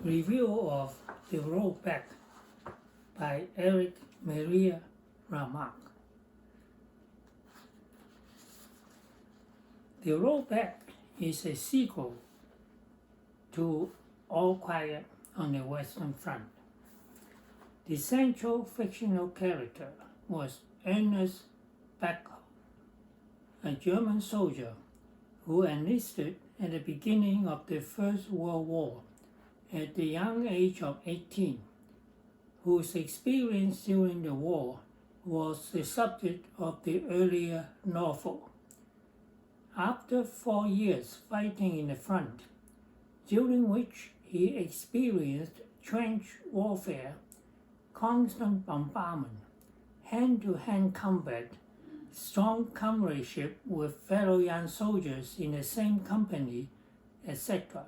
Review of The Road Back by Eric Maria Remarque. The Road Back is a sequel to All Quiet on the Western Front. The central fictional character was Ernest Becker, a German soldier who enlisted at the beginning of the First World War at the young age of 18, whose experience during the war was the subject of the earlier novel. After 4 years fighting in the front, during which he experienced trench warfare, constant bombardment, hand-to-hand combat, strong comradeship with fellow young soldiers in the same company, etc.,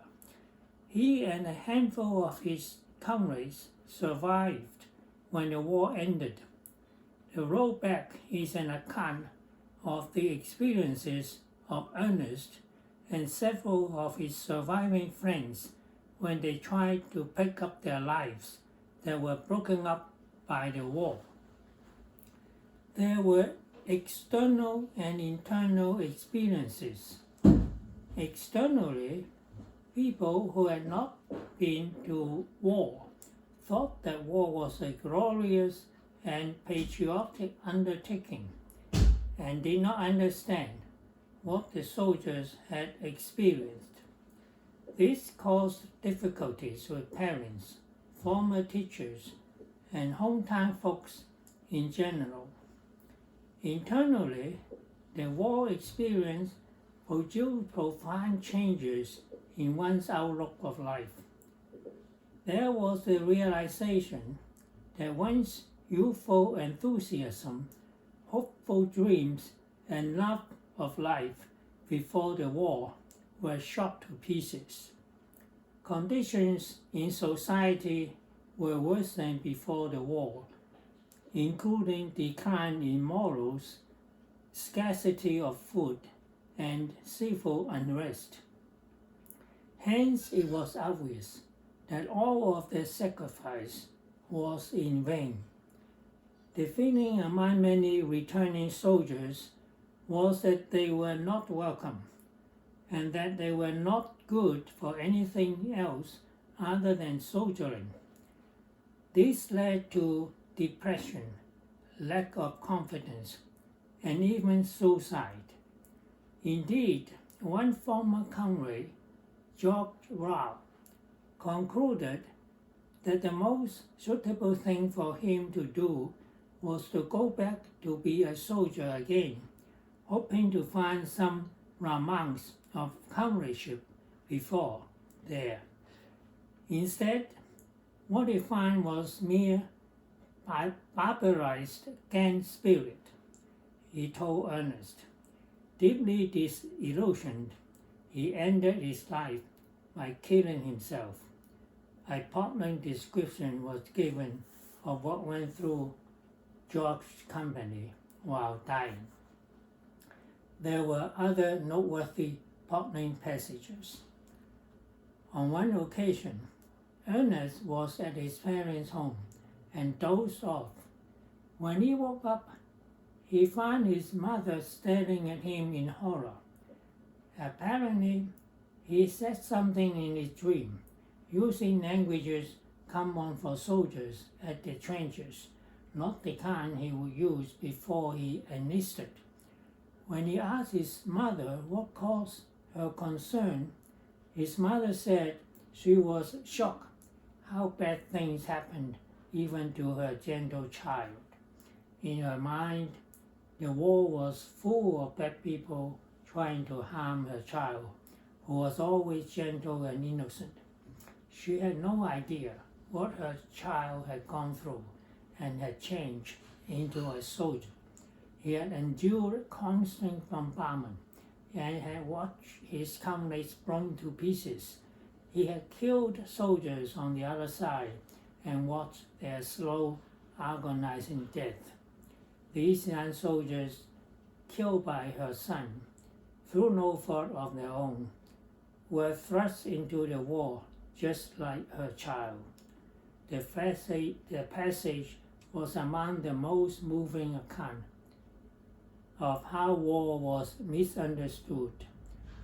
he and a handful of his comrades survived when the war ended. The Road Back is an account of the experiences of Ernest and several of his surviving friends when they tried to pick up their lives that were broken up by the war. There were external and internal experiences. Externally, people who had not been to war thought that war was a glorious and patriotic undertaking and did not understand what the soldiers had experienced. This caused difficulties with parents, former teachers, and hometown folks in general. Internally, the war experience produced profound changes in one's outlook of life. There was the realization that one's youthful enthusiasm, hopeful dreams, and love of life before the war were shot to pieces. Conditions in society were worse than before the war, including decline in morals, scarcity of food, and civil unrest. Hence, it was obvious that all of their sacrifice was in vain. The feeling among many returning soldiers was that they were not welcome and that they were not good for anything else other than soldiering. This led to depression, lack of confidence, and even suicide. Indeed, one former comrade, George Rao, concluded that the most suitable thing for him to do was to go back to be a soldier again, hoping to find some romance of comradeship before there. Instead, what he found was mere barbarized gang spirit, he told Ernest. Deeply disillusioned, he ended his life by killing himself. A poignant description was given of what went through George's company while dying. There were other noteworthy poignant passages. On one occasion, Ernest was at his parents' home and dozed off. When he woke up, he found his mother staring at him in horror. Apparently, he said something in his dream, using languages common for soldiers at the trenches, not the kind he would use before he enlisted. When he asked his mother what caused her concern, his mother said she was shocked how bad things happened even to her gentle child. In her mind, the war was full of bad people trying to harm her child, who was always gentle and innocent. She had no idea what her child had gone through and had changed into a soldier. He had endured constant bombardment and had watched his comrades blown to pieces. He had killed soldiers on the other side and watched their slow, agonizing death. These young soldiers, killed by her son, through no fault of their own, were thrust into the war just like her child. The passage was among the most moving accounts of how war was misunderstood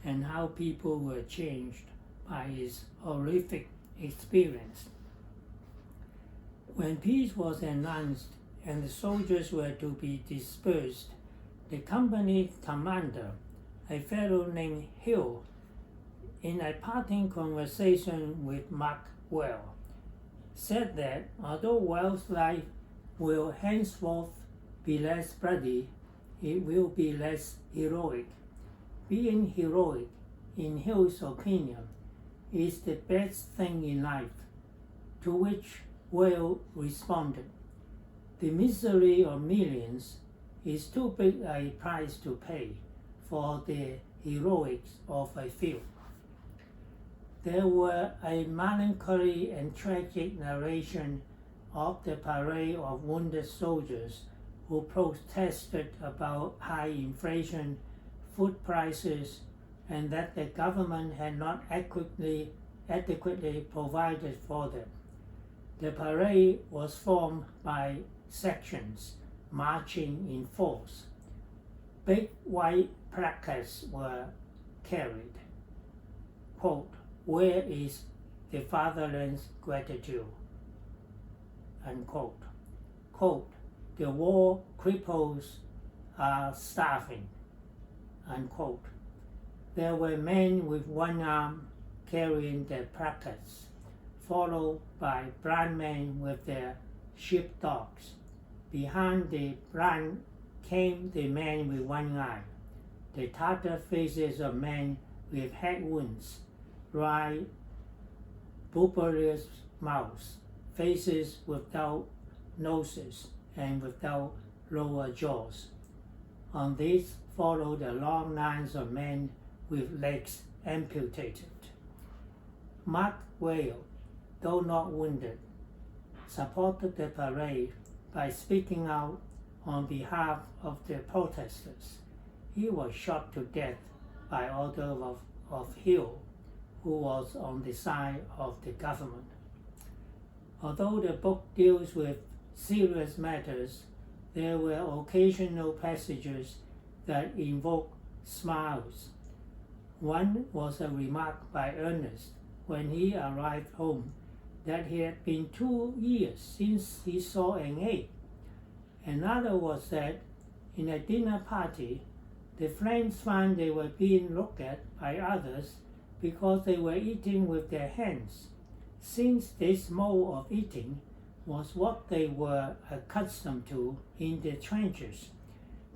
and how people were changed by its horrific experience. When peace was announced and the soldiers were to be dispersed, the company commander, a fellow named Hill, in a parting conversation with Mark Well, said that although Well's life will henceforth be less bloody, it will be less heroic. Being heroic, in Hill's opinion, is the best thing in life, to which Well responded, "The misery of millions is too big a price to pay for the heroics of a few." There were a melancholy and tragic narration of the parade of wounded soldiers who protested about high inflation, food prices, and that the government had not adequately provided for them. The parade was formed by sections marching in force. Big white placards were carried. Quote, "Where is the fatherland's gratitude?" Unquote. Quote, "The war cripples are starving." Unquote. There were men with one arm carrying the placards, followed by blind men with their sheepdogs. Behind the blind came the men with one eye, the tattered faces of men with head wounds, dry, bulbous mouths, faces without noses and without lower jaws. On these followed the long lines of men with legs amputated. Mark Whale, though not wounded, supported the parade by speaking out on behalf of the protesters. He was shot to death by order of Hill, who was on the side of the government. Although the book deals with serious matters, there were occasional passages that invoked smiles. One was a remark by Ernest when he arrived home that it had been 2 years since he saw an egg. Another was that in a dinner party, the friends found they were being looked at by others because they were eating with their hands. Since this mode of eating was what they were accustomed to in the trenches,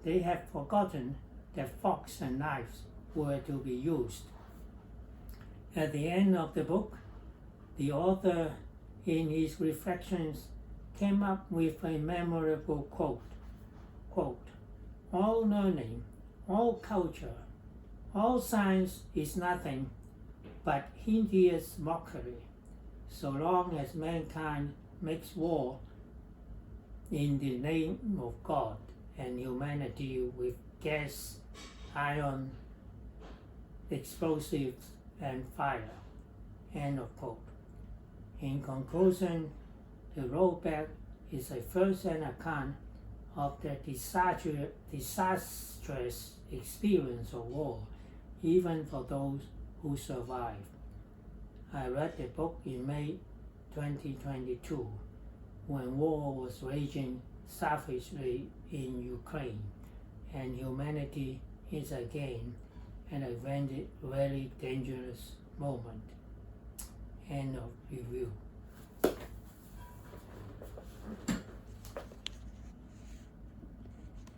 they had forgotten that forks and knives were to be used. At the end of the book, the author, in his reflections, came up with a memorable quote, "All learning, all culture, all science is nothing but hideous mockery, so long as mankind makes war in the name of God and humanity with gas, iron, explosives, and fire." End of quote. In conclusion, the road back is a first-hand account of the disastrous experience of war, even for those who survived. I read the book in May 2022, when war was raging savagely in Ukraine, and humanity is again at a very dangerous moment. End of review.